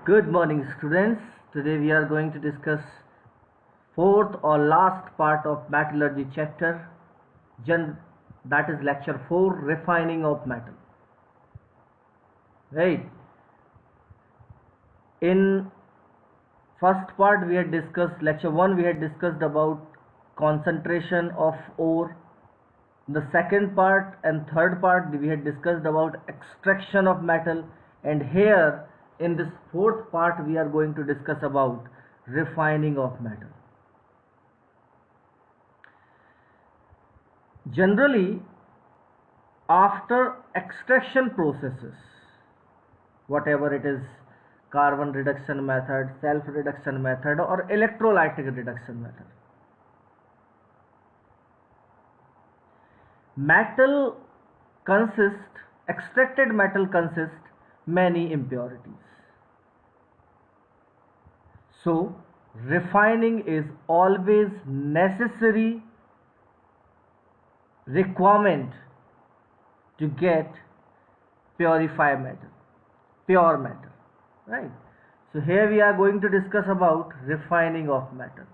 Good morning, students. Today we are going to discuss fourth or last part of metallurgy chapter, that is lecture 4, refining of metal. Right. In first part we had discussed, lecture 1 we had discussed about concentration of ore. In the second part and third part we had discussed about extraction of metal, and here in this fourth part we are going to discuss about refining of metal. Generally, after extraction processes, whatever it is, carbon reduction method, self reduction method, or electrolytic reduction method, extracted metal consists many impurities. So refining is always necessary requirement to get pure metal, right? So here we are going to discuss about refining of metal.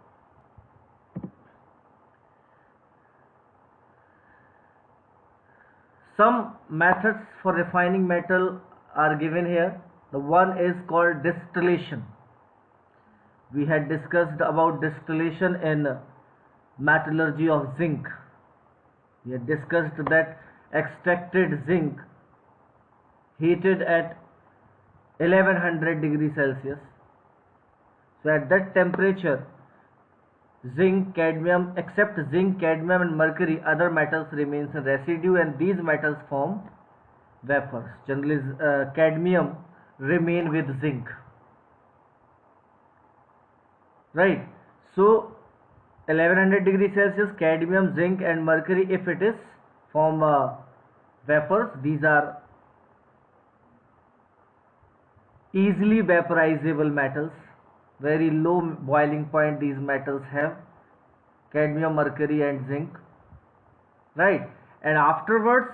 Some methods for refining metal are given here. The one is called distillation. We had discussed about distillation in metallurgy of zinc. We had discussed that extracted zinc heated at 1100 degrees Celsius. So at that temperature, zinc, cadmium, except zinc, cadmium and mercury, other metals remains a residue, and these metals form vapors. Generally cadmium remain with zinc, right? So 1100 degrees Celsius, cadmium, zinc and mercury, if it is form vapors, these are easily vaporizable metals. Very low boiling point these metals have, cadmium, mercury and zinc, right? And afterwards,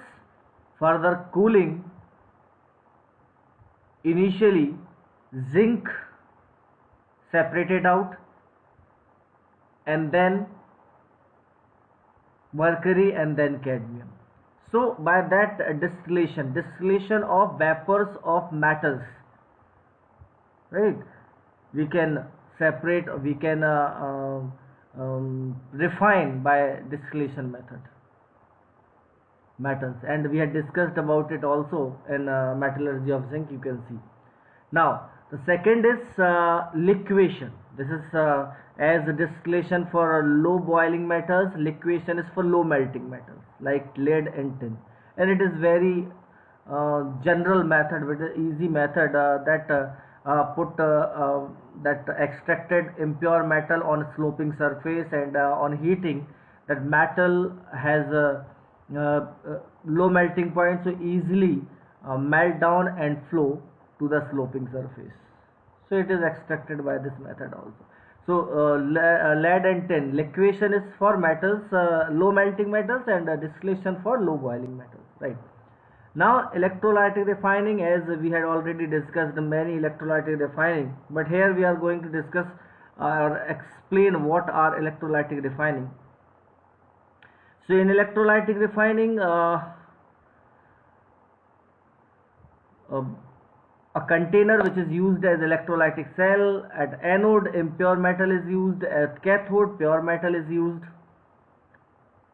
further cooling, initially zinc separated out, and then mercury, and then cadmium. So by that distillation of vapors of metals, right, we can separate, we can refine by distillation metals, and we had discussed about it also in metallurgy of zinc, you can see. Now the second is liquation. This is as distillation for low boiling metals, liquation is for low melting metals like lead and tin, and it is very general method, very easy method that put that extracted impure metal on a sloping surface, and on heating that metal has a low melting point, so easily melt down and flow to the sloping surface. So it is extracted by this method also. So lead and tin, liquation is for metals, low melting metals, and distillation for low boiling metals, right? Now electrolytic refining, as we had already discussed many electrolytic refining, but here we are going to discuss or explain what are electrolytic refining. So in electrolytic refining, a container which is used as electrolytic cell. At anode, impure metal is used. At cathode, pure metal is used,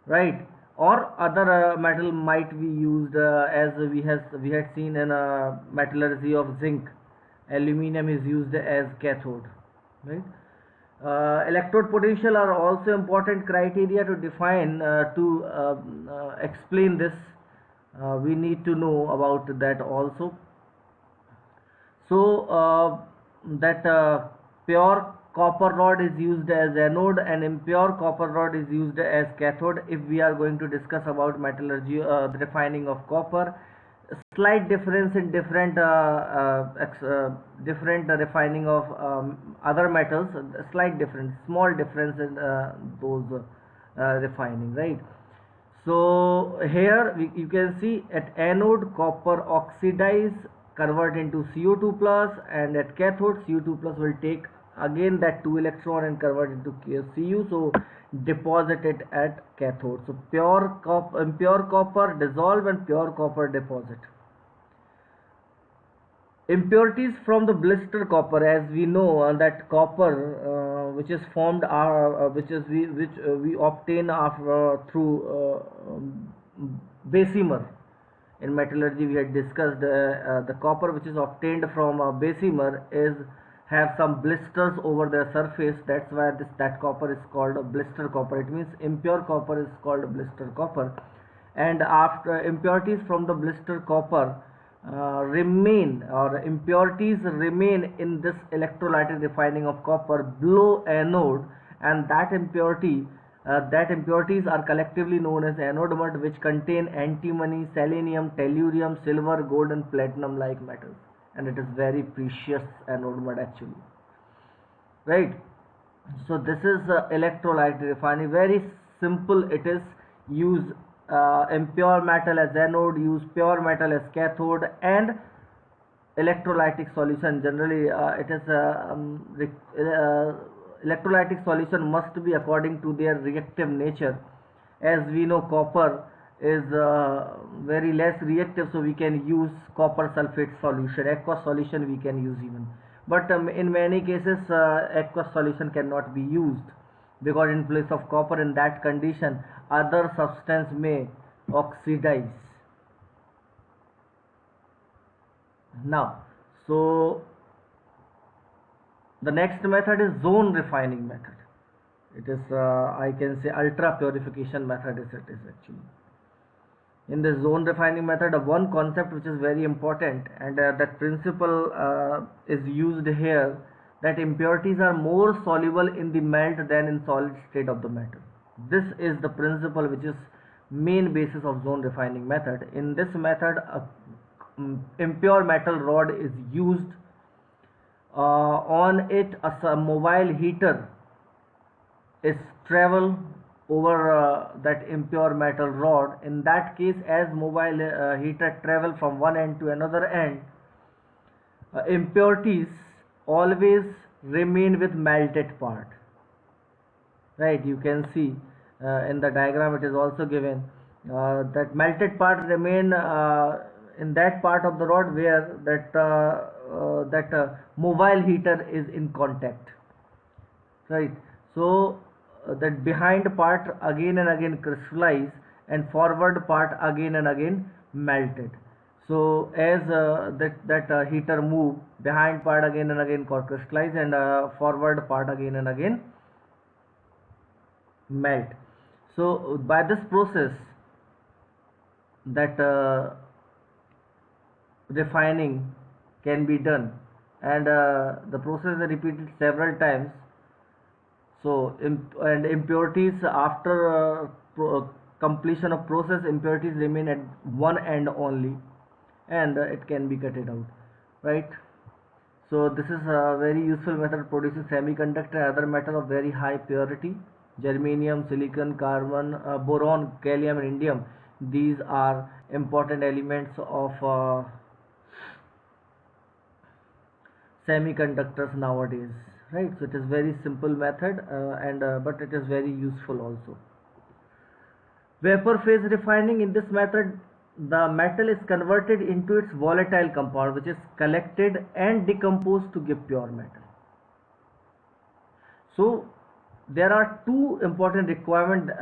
right? Or other metal might be used, as we had seen in metallurgy of zinc, aluminum is used as cathode, right? Electrode potential are also important criteria to define, to explain this. We need to know about that also. So that pure copper rod is used as anode, and impure copper rod is used as cathode. If we are going to discuss about metallurgy, the refining of copper, slight difference in different refining of other metals, slight difference, small difference in those refining, right? So here you can see at anode, copper oxidize convert into CO2 plus, and at cathode CO2 plus will take again that 2 electron and convert into Cu, so deposit it at cathode. So impure copper dissolve and pure copper deposit. Impurities from the blister copper, as we know that copper which is formed which we obtain after through Bessemer. In metallurgy we had discussed the copper which is obtained from Bessemer is have some blisters over their surface. That's why that copper is called a blister copper. It means impure copper is called blister copper. And after impurities from the blister copper remain, or impurities remain in this electrolytic refining of copper below anode, and that impurities are collectively known as anode mud, which contain antimony, selenium, tellurium, silver, gold and platinum like metals, and it is very precious anode mud actually, right? So this is electrolytic refining, very simple. It is use impure metal as anode, use pure metal as cathode, and electrolytic solution generally it is electrolytic solution must be according to their reactive nature. As we know, copper is very less reactive, so we can use copper sulfate solution, aqueous solution we can use even, but in many cases aqueous solution cannot be used, because in place of copper in that condition other substance may oxidize. Now, so the next method is zone refining method. It is I can say ultra purification method is it is actually. In the zone refining method, one concept which is very important, and that principle is used here, that impurities are more soluble in the melt than in solid state of the metal. This is the principle which is main basis of zone refining method. In this method, impure metal rod is used. On it a mobile heater is travel over that impure metal rod. In that case, as mobile heater travel from one end to another end, impurities always remain with melted part, right? You can see in the diagram it is also given that melted part remain in that part of the rod where that mobile heater is in contact, right? So that behind part again and again crystallize, and forward part again and again melted. So as that heater move, behind part again and again crystallize, and forward part again and again melt. So by this process, that refining can be done, and the process is repeated several times. So and impurities after completion of process, impurities remain at one end only, and it can be cutted out, right? So this is a very useful method, produces semiconductor and other metal of very high purity. Germanium, silicon, carbon, boron, gallium and indium, these are important elements of semiconductors nowadays, right? So it is very simple method, but it is very useful also. Vapor phase refining. In this method, the metal is converted into its volatile compound, which is collected and decomposed to give pure metal. So there are two important requirements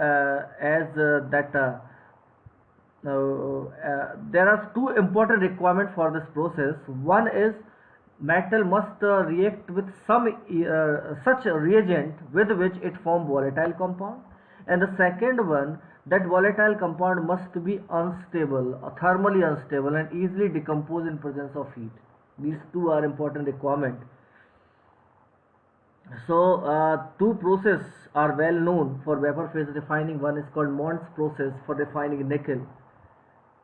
there are two important requirements for this process. One is metal must react with some such a reagent with which it form volatile compound, and the second one, that volatile compound must be unstable, thermally unstable, and easily decompose in presence of heat. These two are important requirements. So two processes are well known for vapor phase refining. One is called Mond's process for refining nickel,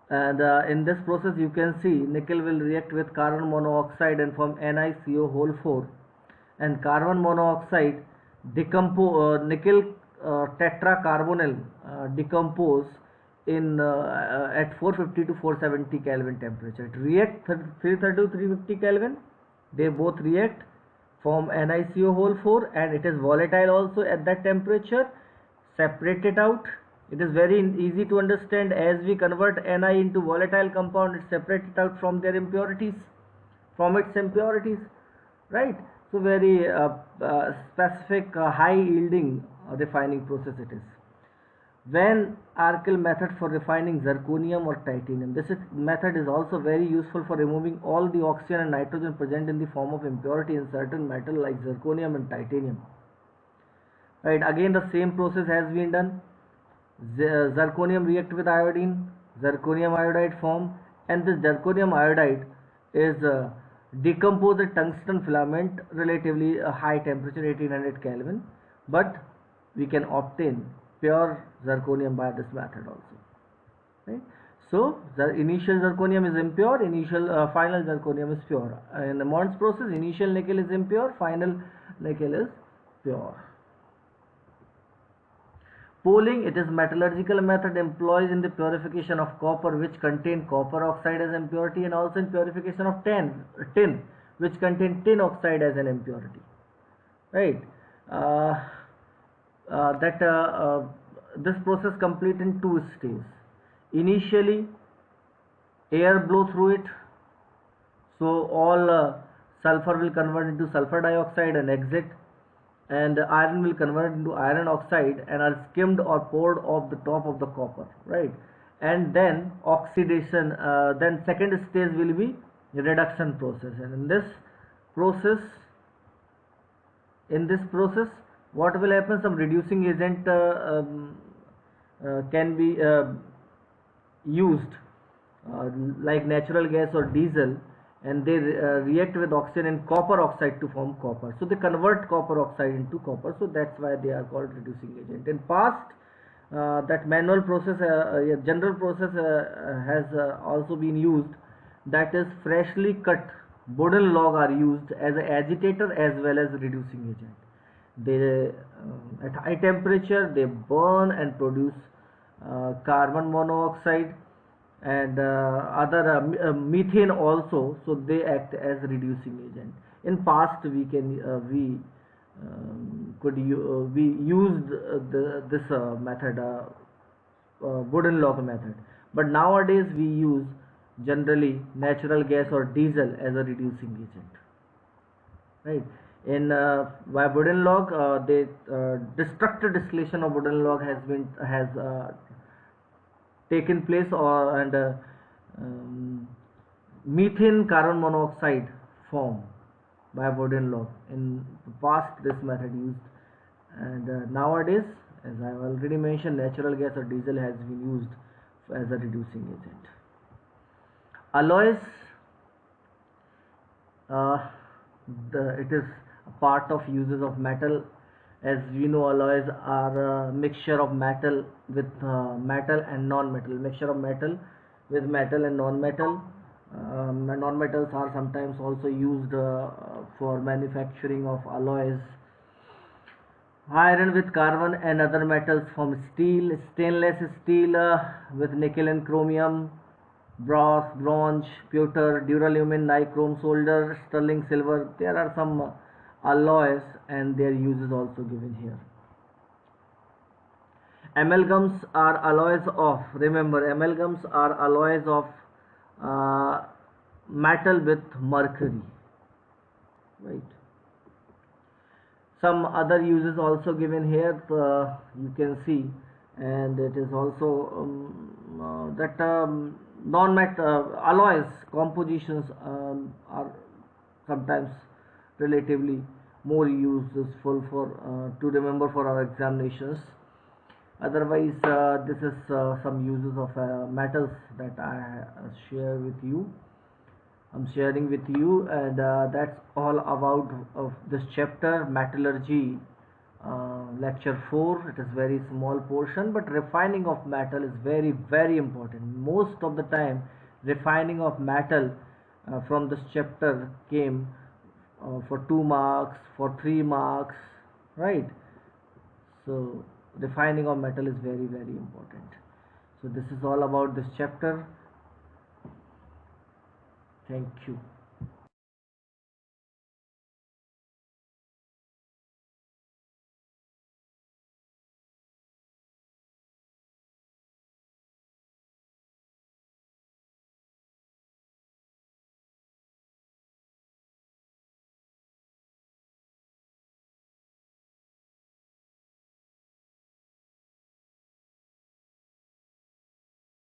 and in this process you can see nickel will react with carbon monoxide and form NiCO whole 4, and carbon monoxide decompose nickel tetracarbonyl decompose at 450 to 470 Kelvin temperature. It react 330 to 350 Kelvin. They both react, form NiCO whole 4, and it is volatile also at that temperature. Separate it out. It is very easy to understand. As we convert Ni into volatile compound, it separates it out from their impurities, right? So very specific, high yielding refining process it is. Van Arkel method for refining zirconium or titanium. This method is also very useful for removing all the oxygen and nitrogen present in the form of impurity in certain metal like zirconium and titanium. Right, again the same process has been done. Zirconium react with iodine, zirconium iodide form, and this zirconium iodide is decomposed at tungsten filament, relatively a high temperature 1800 Kelvin, but we can obtain pure zirconium by this method also, right? So the initial zirconium is impure, final zirconium is pure. In the Mond's process, initial nickel is impure, final nickel is pure. Pooling, it is metallurgical method employed in the purification of copper, which contain copper oxide as impurity, and also in purification of tin, which contain tin oxide as an impurity, right? This process complete in 2 stages. Initially, air blow through it, so all sulfur will convert into sulfur dioxide and exit, and iron will convert into iron oxide and are skimmed or poured off the top of the copper, right? And then oxidation, then second stage will be reduction process, and in this process what will happen, some reducing agent can be used, like natural gas or diesel, and they react with oxygen and copper oxide to form copper. So they convert copper oxide into copper, so that's why they are called reducing agent. In past, that manual process, general process has also been used, that is freshly cut wooden log are used as an agitator as well as reducing agent. They at high temperature they burn and produce carbon monoxide and other methane also, so they act as reducing agent. In past we used this method, wooden log method, but nowadays we use generally natural gas or diesel as a reducing agent, right? In by wooden log, destructive distillation of wooden log has taken place, and methane carbon monoxide form by wooden log. In the past this method used, and nowadays, as I have already mentioned, natural gas or diesel has been used as a reducing agent. Alloys, it is a part of uses of metal. As we know, alloys are a mixture of metal with metal and non-metal, mixture of metal with metal and non-metal. Non-metals are sometimes also used for manufacturing of alloys. Iron with carbon and other metals form steel, stainless steel with nickel and chromium, brass, bronze, pewter, duralumin, nichrome, solder, sterling silver. There are some alloys and their uses also given here. Amalgams are alloys of, remember, amalgams are alloys of metal with mercury, right? Some other uses also given here, you can see, and it is also alloys compositions are sometimes relatively more useful for to remember for our examinations. Otherwise, this is some uses of metals that I share with you. I'm sharing with you, and that's all about of this chapter, metallurgy, lecture 4. It is very small portion, but refining of metal is very, very important. Most of the time refining of metal from this chapter came for 2 marks, for 3 marks, right? So refining of metal is very, very important. So this is all about this chapter. Thank you.